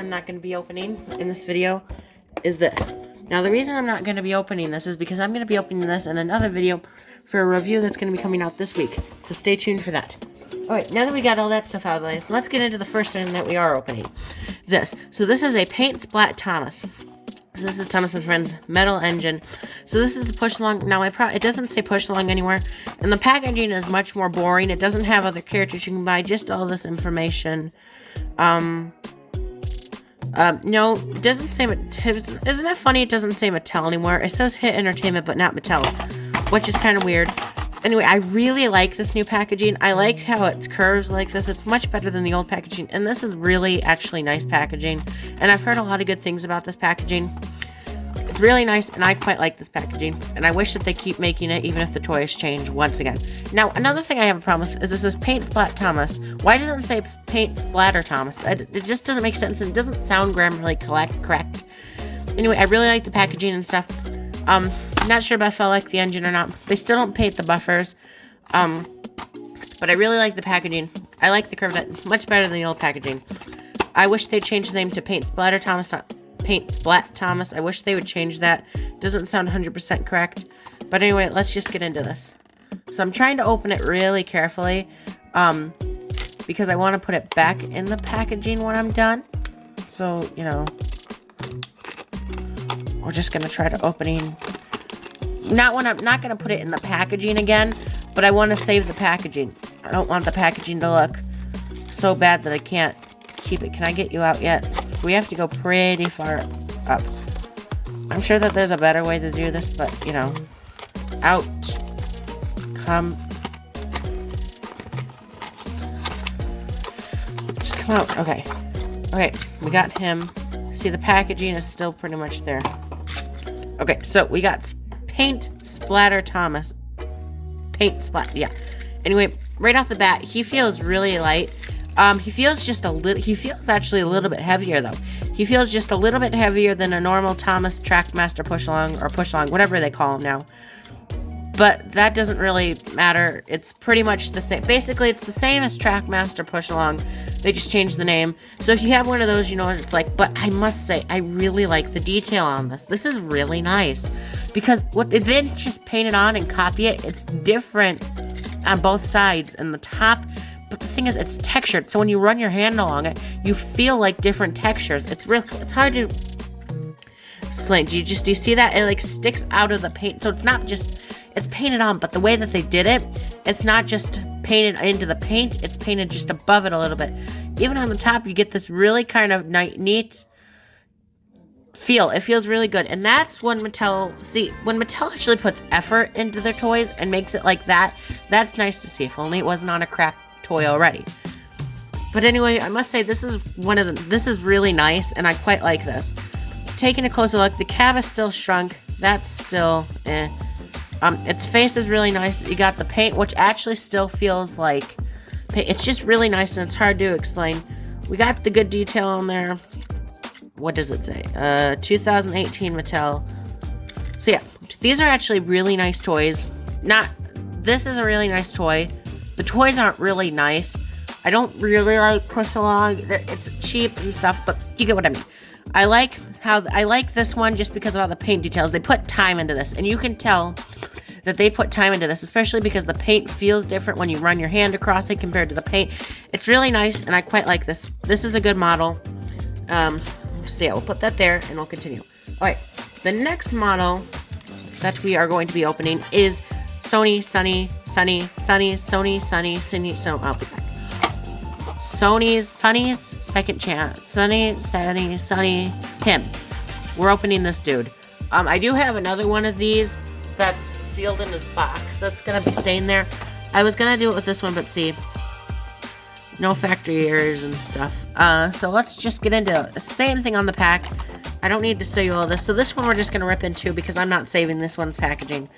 I'm not going to be opening in this video is this. Now, the reason I'm not going to be opening this is because I'm going to be opening this in another video for a review that's going to be coming out this week. So stay tuned for that. Alright, now that we got all that stuff out of the way, let's get into the first thing that we are opening. This. So this is a Paint Splat Thomas. So this is Thomas & Friends Metal Engine. So this is the push-along. Now, it doesn't say push-along anywhere. And the packaging is much more boring. It doesn't have other characters you can buy. Just all this information. No, it doesn't say... Isn't it funny it doesn't say Mattel anymore? It says Hit Entertainment, but not Mattel. Which is kind of weird. Anyway, I really like this new packaging. I like how it curves like this. It's much better than the old packaging. And this is really actually nice packaging. And I've heard a lot of good things about this packaging. It's really nice, and I quite like this packaging. And I wish that they keep making it, even if the toys change once again. Now, another thing I have a problem with is this is Paint Splat Thomas. Why doesn't it say Paint Splatter Thomas? It just doesn't make sense, and it doesn't sound grammatically correct. Anyway, I really like the packaging and stuff. Not sure if I like the engine or not. They still don't paint the buffers. But I really like the packaging. I like the curve much better than the old packaging. I wish they'd change the name to Paint Splatter Thomas, not Paint Splat Thomas. I wish they would change that. Doesn't sound 100% correct. But anyway, let's just get into this. So I'm trying to open it really carefully. Because I want to put it back in the packaging when I'm done. So, you know. We're just going to try to opening... I'm not going to put it in the packaging again, but I want to save the packaging. I don't want the packaging to look so bad that I can't keep it. Can I get you out yet? We have to go pretty far up. I'm sure that there's a better way to do this, but, you know. Out. Come. Just come out. Okay. Okay, we got him. See, the packaging is still pretty much there. Okay, so we got Paint Splatter Thomas. Paint Splat, yeah. Anyway, right off the bat, he feels really light. He feels actually a little bit heavier, though. He feels just a little bit heavier than a normal Thomas Trackmaster push-along, or push-along, whatever they call him now. But that doesn't really matter. It's pretty much the same. Basically, it's the same as Trackmaster push-along. They just changed the name. So if you have one of those, you know what it's like. But I must say, I really like the detail on this. This is really nice. Because what they didn't just paint it on and copy it. It's different on both sides and the top. But the thing is, it's textured. So when you run your hand along it, you feel like different textures. It's hard to explain. Do you see that? It like sticks out of the paint. So it's not just... It's painted on, but the way that they did it, it's not just painted into the paint, it's painted just above it a little bit. Even on the top, you get this really kind of neat feel. It feels really good. And that's when Mattel actually puts effort into their toys and makes it like that, that's nice to see. If only it wasn't on a crap toy already. But anyway, I must say, this is really nice, and I quite like this. Taking a closer look, the cab is still shrunk. That's still, its face is really nice. You got the paint, which actually still feels like paint. It's just really nice, and it's hard to explain. We got the good detail on there. What does it say? 2018 Mattel. So yeah, these are actually really nice toys. This is a really nice toy. The toys aren't really nice. I don't really like push along. It's cheap and stuff, but you get what I mean. I like this one just because of all the paint details. They put time into this, and you can tell that they put time into this, especially because the paint feels different when you run your hand across it compared to the paint. It's really nice, and I quite like this. This is a good model. So yeah, we'll put that there, and we'll continue. All right, the next model that we are going to be opening is Sony's Second Chance. Sunny, him. We're opening this dude. I do have another one of these that's sealed in his box. That's gonna be staying there. I was gonna do it with this one, but see, no factory errors and stuff. So let's just get into the same thing on the pack. I don't need to show you all this. So this one we're just gonna rip into because I'm not saving this one's packaging.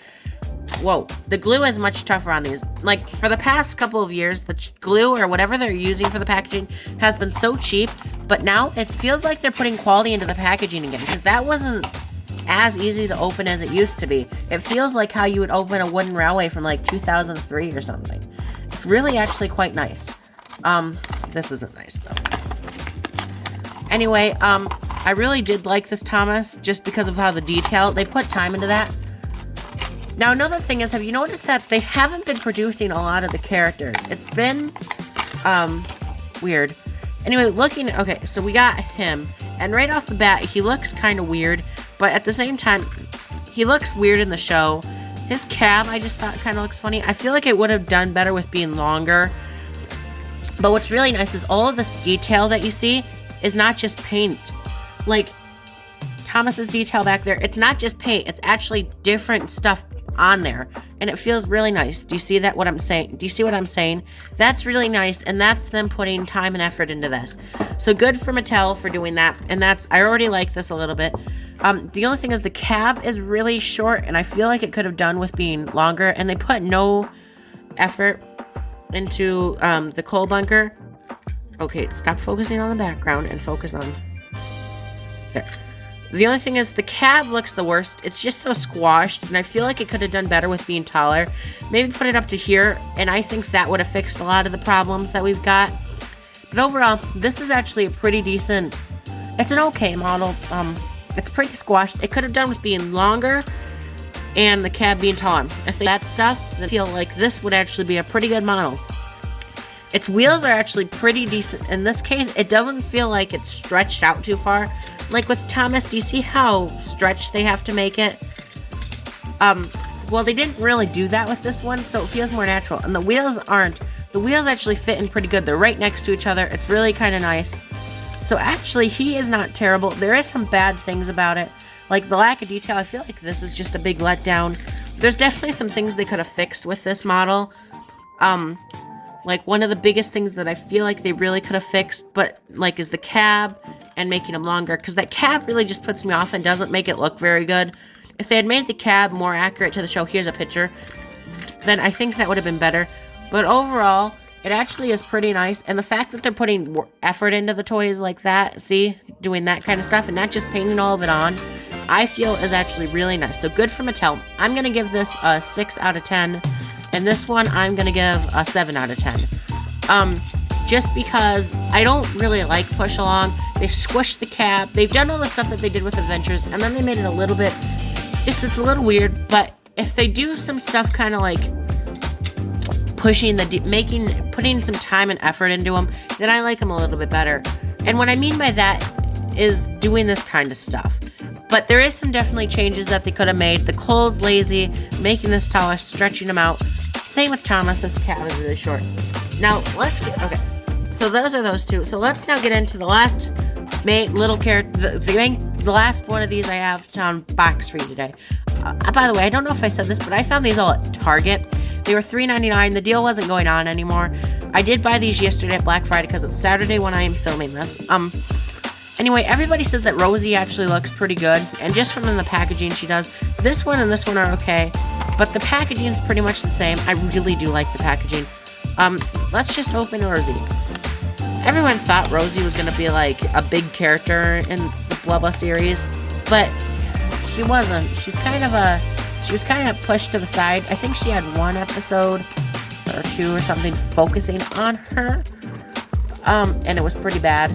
Whoa, the glue is much tougher on these. Like, for the past couple of years, the glue or whatever they're using for the packaging has been so cheap, but now it feels like they're putting quality into the packaging again, because that wasn't as easy to open as it used to be. It feels like how you would open a wooden railway from like 2003 or something. It's really actually quite nice. This isn't nice though. Anyway, I really did like this Thomas just because of how the detail, they put time into that. Now, another thing is, have you noticed that they haven't been producing a lot of the characters? It's been, weird. Anyway, okay, so we got him, and right off the bat, he looks kind of weird, but at the same time, he looks weird in the show. His cab, I just thought kind of looks funny. I feel like it would have done better with being longer. But what's really nice is all of this detail that you see is not just paint. Like, Thomas's detail back there, it's not just paint, it's actually different stuff on there, and it feels really nice. Do you see that, what I'm saying? Do you see what I'm saying? That's really nice, and that's them putting time and effort into this. So good for Mattel for doing that, and I already like this a little bit. The only thing is the cab is really short, and I feel like it could have done with being longer, and they put no effort into the coal bunker. Okay, stop focusing on the background and focus on there. The only thing is the cab looks the worst. It's just so squashed, and I feel like it could have done better with being taller. Maybe put it up to here, and I think that would have fixed a lot of the problems that we've got. But overall, this is actually a pretty decent, it's an okay model. It's pretty squashed. It could have done with being longer and the cab being taller. If that stuff, I feel like this would actually be a pretty good model. Its wheels are actually pretty decent. In this case, it doesn't feel like it's stretched out too far. Like with Thomas, do you see how stretched they have to make it? Well, they didn't really do that with this one, so it feels more natural. And the wheels aren't. The wheels actually fit in pretty good. They're right next to each other. It's really kind of nice. So actually, he is not terrible. There is some bad things about it. Like the lack of detail. I feel like this is just a big letdown. There's definitely some things they could have fixed with this model. Like one of the biggest things that I feel like they really could have fixed, but like is the cab and making them longer, because that cab really just puts me off and doesn't make it look very good. If they had made the cab more accurate to the show, here's a picture, then I think that would have been better. But overall, it actually is pretty nice, and the fact that they're putting effort into the toys like that, see, doing that kind of stuff, and not just painting all of it on, I feel is actually really nice. So good for Mattel. I'm going to give this a 6 out of 10. And this one, I'm going to give a 7 out of 10. Just because I don't really like Push Along. They've squished the cab. They've done all the stuff that they did with Adventures. And then they made it a little bit, it's a little weird. But if they do some stuff kind of like putting some time and effort into them, then I like them a little bit better. And what I mean by that is doing this kind of stuff. But there is some definitely changes that they could have made. The coal's lazy, making this taller, stretching them out. Same with Thomas, this cab is really short. Now, okay. So those are those two. So let's now get into the last main little character, the last one of these I have to unbox for you today. By the way, I don't know if I said this, but I found these all at Target. They were $3.99. The deal wasn't going on anymore. I did buy these yesterday at Black Friday because it's Saturday when I am filming this. Anyway, everybody says that Rosie actually looks pretty good, and just from in the packaging she does. This one and this one are okay, but the packaging is pretty much the same. I really do like the packaging. Let's just open Rosie. Everyone thought Rosie was going to be like a big character in the Blubba series, but she wasn't. She was kind of pushed to the side. I think she had one episode or two or something focusing on her, and it was pretty bad.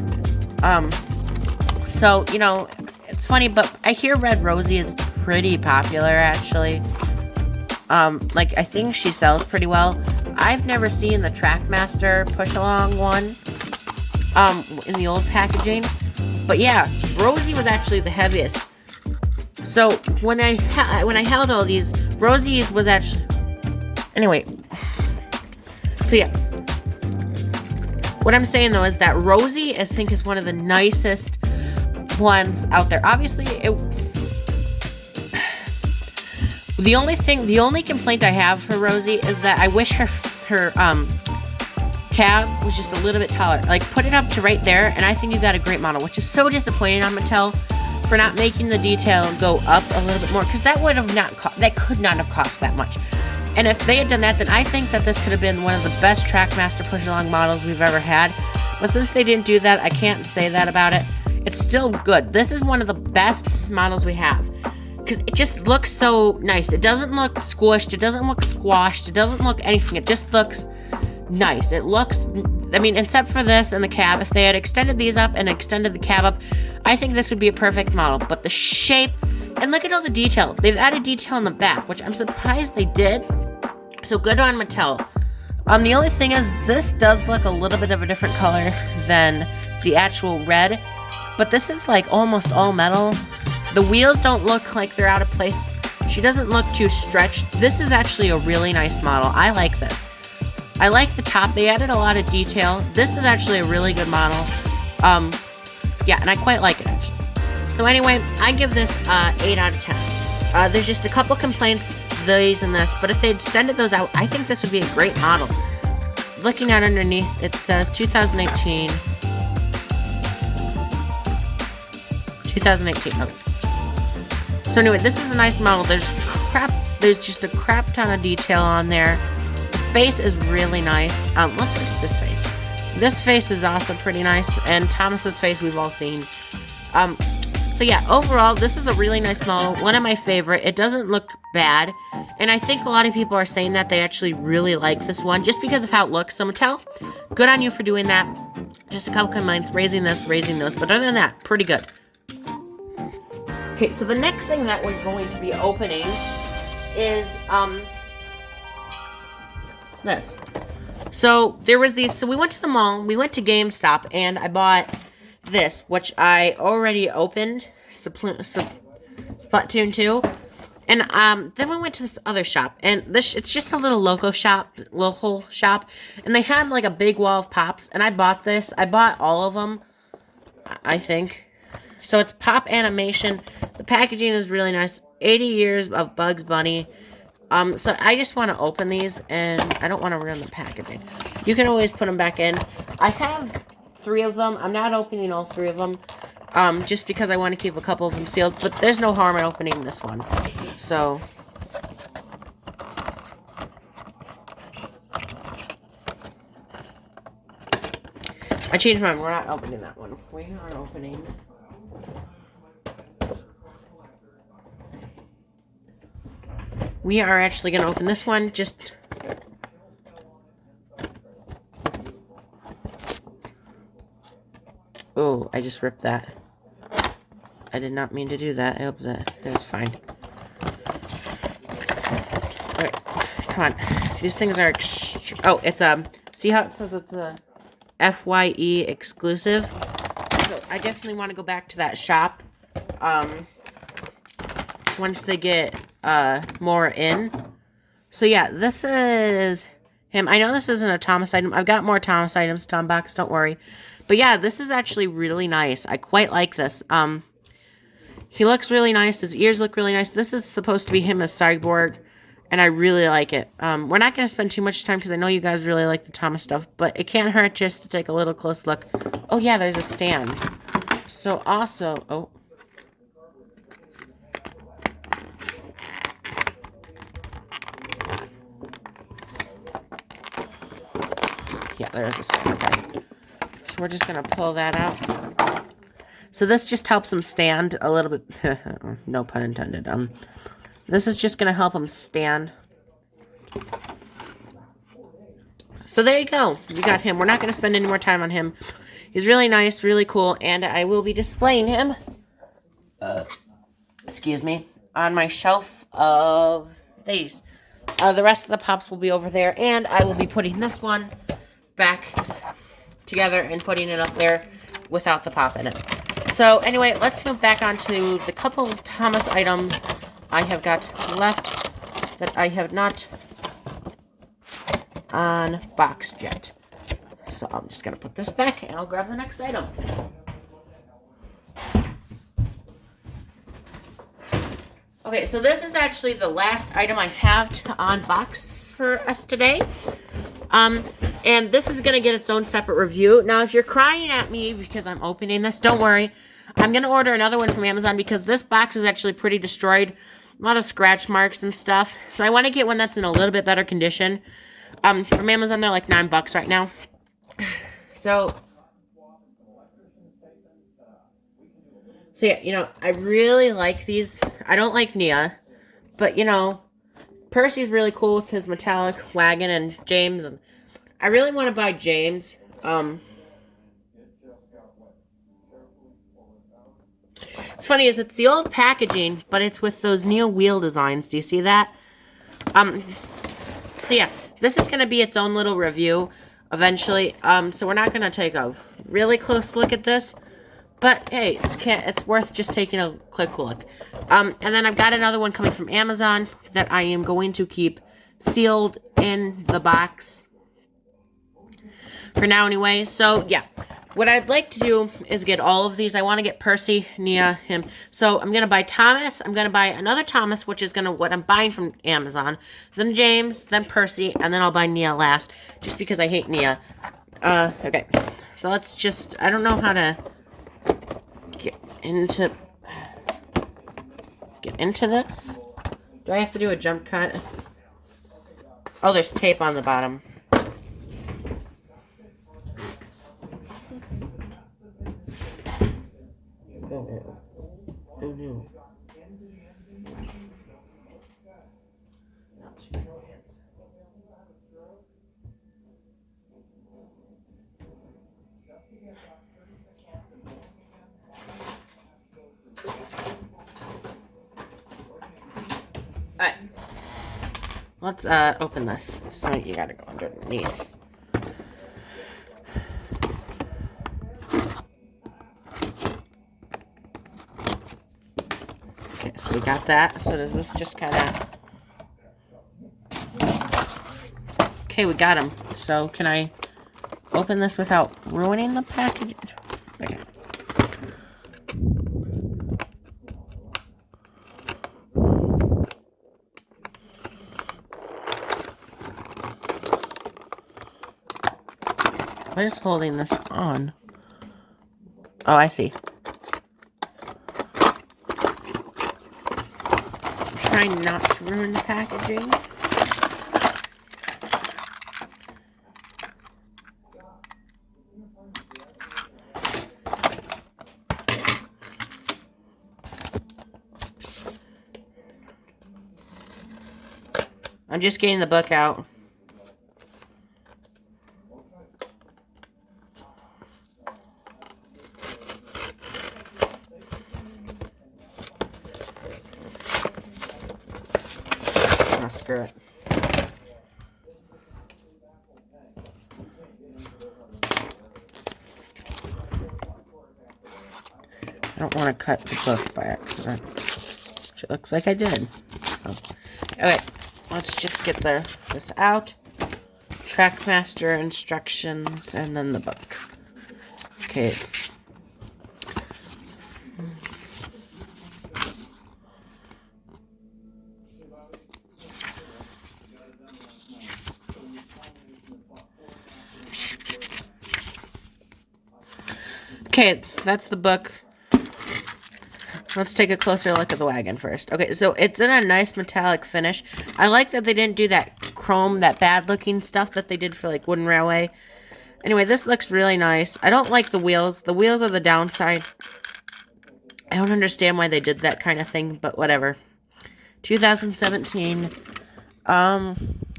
So, you know, it's funny, but I hear Red Rosie is pretty popular, actually. Like, I think she sells pretty well. I've never seen the Trackmaster push-along one, in the old packaging. But yeah, Rosie was actually the heaviest. So, when I held all these, Rosie's was actually... Anyway. So, yeah. What I'm saying, though, is that Rosie, I think, is one of the nicest ones out there. Obviously, the only complaint I have for Rosie is that I wish her cab was just a little bit taller. Like, put it up to right there, and I think you got a great model, which is so disappointing on Mattel for not making the detail go up a little bit more, because that could not have cost that much. And if they had done that, then I think that this could have been one of the best Trackmaster push-along models we've ever had. But since they didn't do that, I can't say that about it. It's still good. This is one of the best models we have, because it just looks so nice. It doesn't look squished. It doesn't look squashed. It doesn't look anything. It just looks nice. It looks, I mean, except for this and the cab, if they had extended these up and extended the cab up, I think this would be a perfect model. But the shape, and look at all the detail. They've added detail in the back, which I'm surprised they did. So good on Mattel. The only thing is, this does look a little bit of a different color than the actual red, but this is like almost all metal. The wheels don't look like they're out of place. She doesn't look too stretched. This is actually a really nice model. I like this. I like the top. They added a lot of detail. This is actually a really good model. Yeah, and I quite like it, actually. So anyway, I give this 8 out of 10. There's just a couple complaints, these and this, but if they extended those out, I think this would be a great model. Looking at underneath, it says 2018. 2018. Okay. So anyway, this is a nice model. There's just a crap ton of detail on there. The face is really nice. Let's look at this face. This face is also pretty nice, and Thomas's face we've all seen. So yeah, overall, this is a really nice model. One of my favorite. It doesn't look bad, and I think a lot of people are saying that they actually really like this one just because of how it looks. So Mattel, good on you for doing that. Just a couple complaints, raising this, but other than that, pretty good. Okay, so the next thing that we're going to be opening is this. So there was these. So we went to the mall. We went to GameStop, and I bought this, which I already opened, Splatoon 2. And then we went to this other shop, and it's just a little local shop, and they had like a big wall of pops, and I bought this. I bought all of them, I think. So it's pop animation. The packaging is really nice. 80 years of Bugs Bunny. So I just want to open these, and I don't want to ruin the packaging. You can always put them back in. I have 3 of them. I'm not opening all 3 of them, just because I want to keep a couple of them sealed. But there's no harm in opening this one. So I changed my mind. We're not opening that one. We are opening. We are actually going to open this one. Just. Oh, I just ripped that. I did not mean to do that. I hope that's fine. Alright, come on. These things are. Oh, it's see how it says it's a FYE exclusive? So I definitely want to go back to that shop. Once they get more in. So yeah, this is him. I know this isn't a Thomas item. I've got more Thomas items to unbox, don't worry. But yeah, this is actually really nice. I quite like this. He looks really nice. His ears look really nice. This is supposed to be him as Cyborg, and I really like it. We're not going to spend too much time because I know you guys really like the Thomas stuff, but it can't hurt just to take a little close look. Oh yeah, there's a stand. So also, oh. Yeah, there's a stand. Okay. So we're just going to pull that out. So this just helps him stand a little bit. No pun intended. This is just going to help him stand. So there you go. We got him. We're not going to spend any more time on him. He's really nice, really cool, and I will be displaying him, excuse me, on my shelf of these. The rest of the pops will be over there, and I will be putting this one back together and putting it up there without the pop in it. So anyway, let's move back onto the couple of Thomas items I have got left that I have not unboxed yet. So I'm just going to put this back and I'll grab the next item. Okay, so this is actually the last item I have to unbox for us today. And this is going to get its own separate review. Now, if you're crying at me because I'm opening this, don't worry. I'm going to order another one from Amazon because this box is actually pretty destroyed. A lot of scratch marks and stuff. So I want to get one that's in a little bit better condition. From Amazon, they're like $9 right now. So yeah, you know, I really like these. I don't like Nia, but, you know, Percy's really cool with his metallic wagon, and James, and I really want to buy James. It's funny is it's the old packaging, but it's with those new wheel designs. Do you see that? So yeah, this is going to be its own little review eventually. So we're not going to take a really close look at this, but hey, it's worth just taking a quick look. And then I've got another one coming from Amazon that I am going to keep sealed in the box for now anyway. So yeah, what I'd like to do is get all of these. I want to get Percy, Nia, him. So I'm going to buy Thomas. I'm going to buy another Thomas, which is what I'm buying from Amazon. Then James, then Percy, and then I'll buy Nia last, just because I hate Nia. Okay. So let's just, I don't know how to get into this. Do I have to do a jump cut? Oh, there's tape on the bottom. Oh no. Alright. Let's open this. So you gotta go underneath. Okay, so we got that. So does this just kind of... Okay, we got them. So can I open this without ruining the package? Okay. What is holding this on? Oh, I see. Trying not to ruin the packaging. I'm just getting the book out. Oh, screw it. I don't want to cut the book by accident, which it looks like I did. So, okay, let's just get this out. Trackmaster instructions, and then the book. Okay. Okay, that's the book. Let's take a closer look at the wagon first. Okay, so it's in a nice metallic finish. I like that they didn't do that chrome, that bad-looking stuff that they did for, like, Wooden Railway. Anyway, this looks really nice. I don't like the wheels. The wheels are the downside. I don't understand why they did that kind of thing, but whatever. 2017.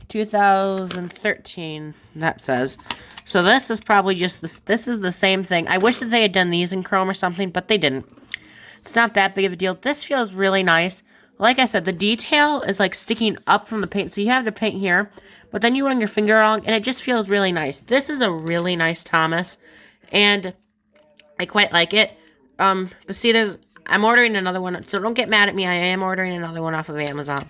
2013, that says. So this is probably just this is the same thing. I wish that they had done these in chrome or something, but they didn't. It's not that big of a deal. This feels really nice. Like I said, the detail is like sticking up from the paint. So you have the paint here, but then you run your finger along, and it just feels really nice. This is a really nice Thomas, and I quite like it. But see, I'm ordering another one, so don't get mad at me. I am ordering another one off of Amazon.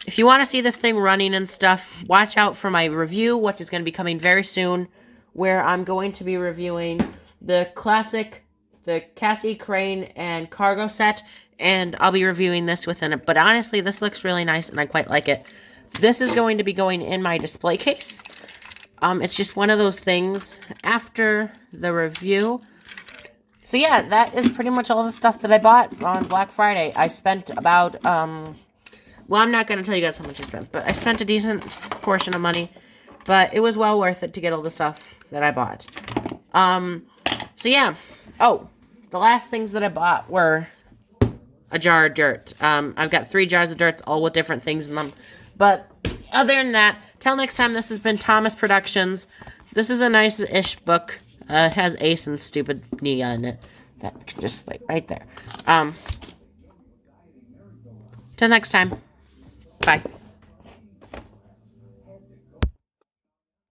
If you want to see this thing running and stuff, watch out for my review, which is going to be coming very soon, where I'm going to be reviewing the classic, the Cassie Crane and cargo set, and I'll be reviewing this within it. But honestly, this looks really nice, and I quite like it. This is going to be going in my display case. It's just one of those things after the review. So yeah, that is pretty much all the stuff that I bought on Black Friday. I spent about, well, I'm not going to tell you guys how much I spent, but I spent a decent portion of money. But it was well worth it to get all the stuff that I bought. So yeah. Oh, the last things that I bought were a jar of dirt. I've got 3 jars of dirt, all with different things in them. But other than that, till next time, this has been Thomas Productions. This is a nice-ish book. It has Ace and Stupid Nia in it. That can just, like, right there. Till next time. Bye.